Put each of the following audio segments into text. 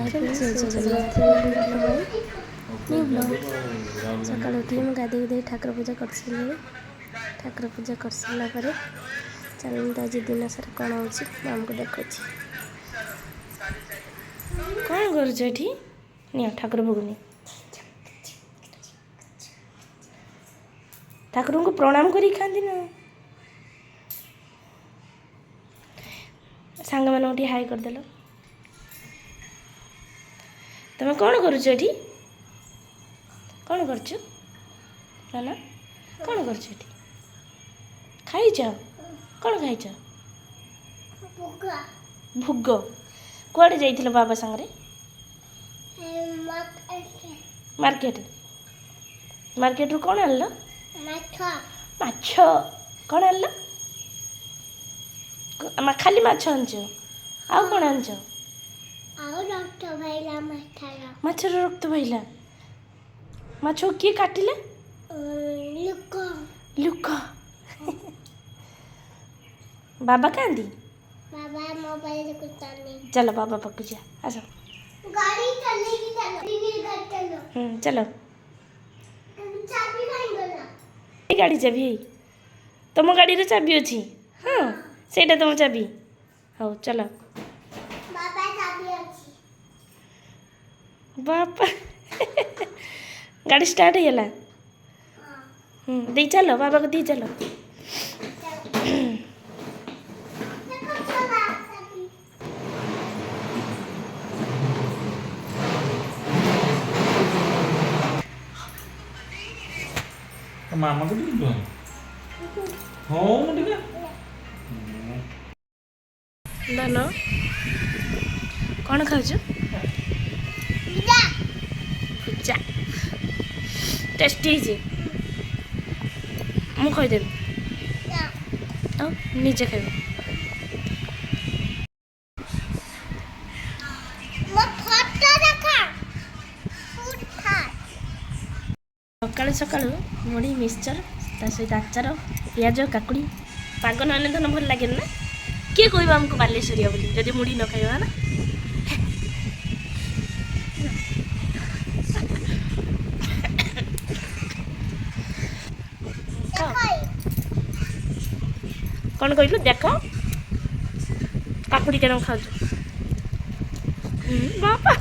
सकाल उठिले मुझे गाधे गुधे ठाकुर पूजा कर ठाकुर पूजा कर सारापर चलते आज दिन सारा कौन हो को देखा कौन कर ठाकुर भोगनी ठाकुर को प्रणाम करी खाती ना सांग मान हाई करदेल तुम कौन करुच कौन कर ना कौन कर खाई कौन खाई भोग कुआड़े जाइल बाबा सांगरे मार्केट मार्केट रू कौन आनल माछ कौन आनल खाली माछ आनच आउ कौन आनच माछर रक्त बहिला माछ किए काटिले लुक बाबा कहती बाबा मोबाइल देखुतानी चलो बाबा पाक जा आसो गाड़ी चलेगी चलो चाबी नहीं गला गाड़ी चाबी है तुम गाड़ी रे चाबी अच्छी हाँ सेटा तुम चाबी हाँ चलो बाबा चाबी अच्छी बापा गाड़ी स्टार्ट है दे चलो बाबा को दे चलो मामा को दी हो मुझे दानो कौन खाऊच भुजा टेस्टी मु खदेवी निजे खाइब सकालू सकालू मुढ़ी मिक्सचर सहित आचार पियाज काकुड़ी पाग न तो भल लगे ना किए कह आमको बालेश्वरिया बोली जब मुढ़ी न खाइबा ना कौन कहलु देख काकुड़ी केन खाऊ बापा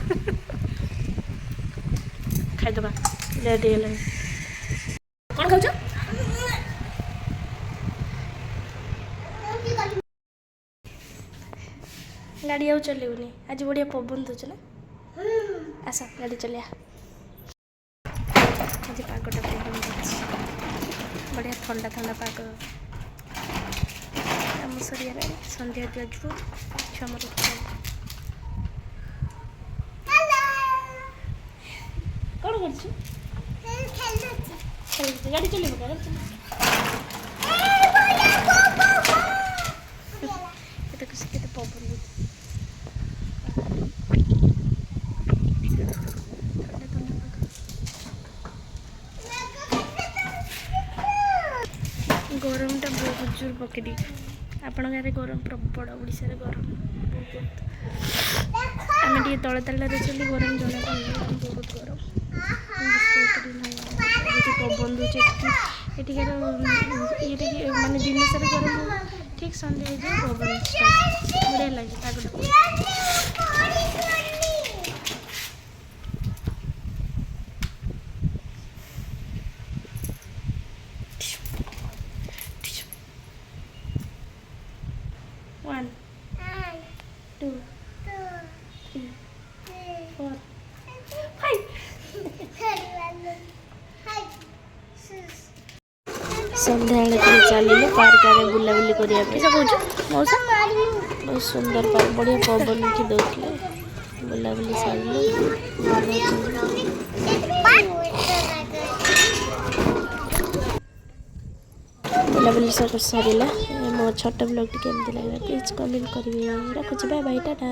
खाईदबा लेट हो कौन खाऊ गाड़ी आउ चलेबनी आज बढ़िया पवन दूच ना आस गाड़ी चलिया आज पागटा पवन बढ़िया ठंडा ठंडा पाग आम सरिया सन्ध्या दिज्वु क्षमर कौन कर गाड़ी चल केते पवन गरमटा बहुत जोर पकड़ी आपण गाँव गरम प्रबल ओडिशा गरम बहुत आम टे तल ताल चली गरम जना बहुत गरम पवन दूचे एटिकार ये मानने दिन सारा गरम ठीक सन्ध्या हो पवन बढ़िया लगे पागटा One, two, three, four, five. सन्ध्या चलिए पार्क आड़े बुलाबुली करने मौसा बहुत सुंदर पार्क बढ़िया पवन उठी दौले बुलाबुली सारे बुलाबुली सब सरला मो छोट ब्लॉग टी केमती लगे प्लीज कमेंट करेंगे रखुची बाय बाय टाटा।